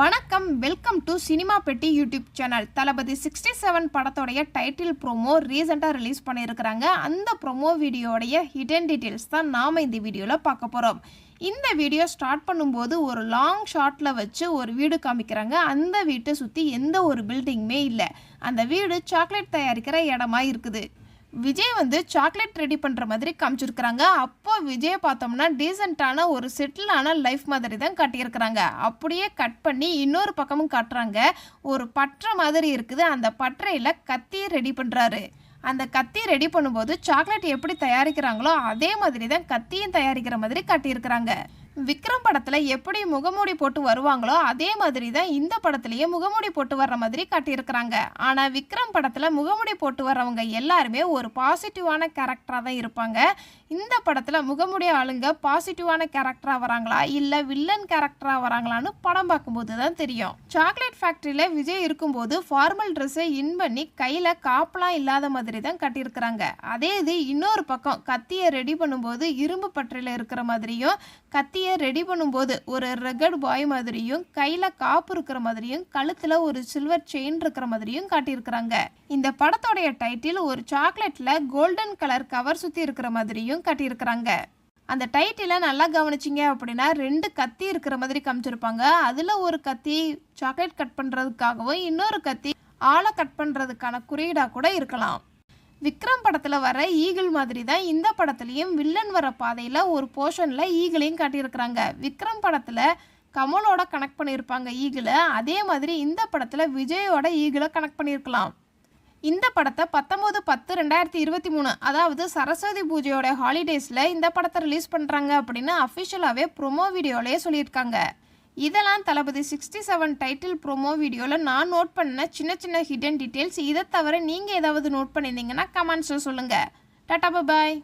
வணக்கம், welcome to cinema பெட்டி YouTube channel. தளபதி 67 படத்தோடைய டைட்டில் ப்ரோமோ ரீசெண்டாக ரிலீஸ் பண்ணியிருக்கிறாங்க. அந்த ப்ரோமோ வீடியோடைய ஹிடன் டீட்டெயில்ஸ் தான் நாம் இந்த வீடியோவில் பார்க்க போகிறோம். இந்த வீடியோ ஸ்டார்ட் பண்ணும்போது ஒரு லாங் ஷாட்டில் வச்சு ஒரு வீடு காமிக்கிறாங்க. அந்த வீட்டை சுற்றி எந்த ஒரு பில்டிங்குமே இல்லை. அந்த வீடு சாக்லேட் தயாரிக்கிற இடமா இருக்குது. விஜய் சாக்லேட் ரெடி பண்ணுற மாதிரி காமிச்சிருக்கிறாங்க. அப்போ விஜய் பார்த்தோம்னா டீசெண்டான ஒரு செட்டிலான லைஃப் மாதிரி தான் காட்டியிருக்கிறாங்க. அப்படியே கட் பண்ணி இன்னொரு பக்கமும் காட்டுறாங்க. ஒரு பற்றை மாதிரி இருக்குது. அந்த பற்றையில் கத்தி ரெடி பண்ணுறாரு. அந்த கத்தி ரெடி பண்ணும்போது சாக்லேட் எப்படி தயாரிக்கிறாங்களோ அதே மாதிரி தான் கத்தியும் தயாரிக்கிற மாதிரி காட்டியிருக்கிறாங்க. விக்ரம் படத்தில் எப்படி முகமூடி போட்டு வருவாங்களோ அதே மாதிரி தான் இந்த படத்துலேயே முகமூடி போட்டு வர்ற மாதிரி காட்டியிருக்கிறாங்க. ஆனால் விக்ரம் படத்தில் முகமூடி போட்டு வர்றவங்க எல்லாருமே ஒரு பாசிட்டிவான கேரக்டராக தான் இருப்பாங்க. இந்த படத்தில் முகமூடி ஆளுங்க பாசிட்டிவான கேரக்டராக வராங்களா இல்லை வில்லன் கேரக்டராக வராங்களான்னு படம் பார்க்கும்போது தான் தெரியும். சாக்லேட் ஃபேக்ட்ரியில் விஜய் இருக்கும்போது ஃபார்மல் ட்ரெஸ்ஸை இன் பண்ணி கையில் காப்பெலாம் இல்லாத மாதிரி தான் கட்டியிருக்கிறாங்க. அதே இது இன்னொரு பக்கம் கத்தியை ரெடி பண்ணும்போது இரும்பு பற்றையில் இருக்கிற மாதிரியும், கத்தியை ரெடி பண்ணும்போது ஒரு ரெகட் பாய் மாதிரியும், கையில் காப்பு இருக்கிற மாதிரியும், கழுத்தில் ஒரு சில்வர் செயின் இருக்கிற மாதிரியும் காட்டியிருக்கிறாங்க. இந்த படத்தோடைய டைட்டில் ஒரு சாக்லேட்டில் கோல்டன் கலர் கவர் சுற்றி இருக்கிற மாதிரியும் காட்டியிருக்கிறாங்க. அந்த டைட்டிலை நல்லா கவனிச்சிங்க அப்படின்னா 2 கத்தி இருக்கிற மாதிரி காமிச்சிருப்பாங்க. அதில் ஒரு கத்தி சாக்லேட் கட் பண்ணுறதுக்காகவும் இன்னொரு கத்தி ஆளை கட் பண்ணுறதுக்கான குறியீடாக கூட இருக்கலாம். விக்ரம் படத்தில் வர ஈகிள் மாதிரி தான் இந்த படத்துலையும் வில்லன் வர பாதையில் ஒரு போர்ஷனில் ஈகிளையும் காட்டியிருக்கிறாங்க. விக்ரம் படத்தில் கமலோட கனெக்ட் பண்ணியிருப்பாங்க ஈகிளை. அதே மாதிரி இந்த படத்தில் விஜயோட ஈகிளை கனெக்ட் பண்ணியிருக்கலாம். இந்த படத்தை 19/10/2023 அதாவது சரஸ்வதி பூஜையோட ஹாலிடேஸில் இந்த படத்தை ரிலீஸ் பண்ணுறாங்க அப்படின்னு அஃபிஷியலாகவே ப்ரோமோ வீடியோலேயே சொல்லியிருக்காங்க. இதெல்லாம் தளபதி 67 டைட்டில் ப்ரோமோ வீடியோவில் நான் நோட் பண்ண சின்ன சின்ன ஹிடன் டீட்டெயில்ஸ். இதை தவிர நீங்கள் ஏதாவது நோட் பண்ணியிருந்தீங்கன்னா கமெண்ட்ஸில் சொல்லுங்கள். டாடா, பாய்.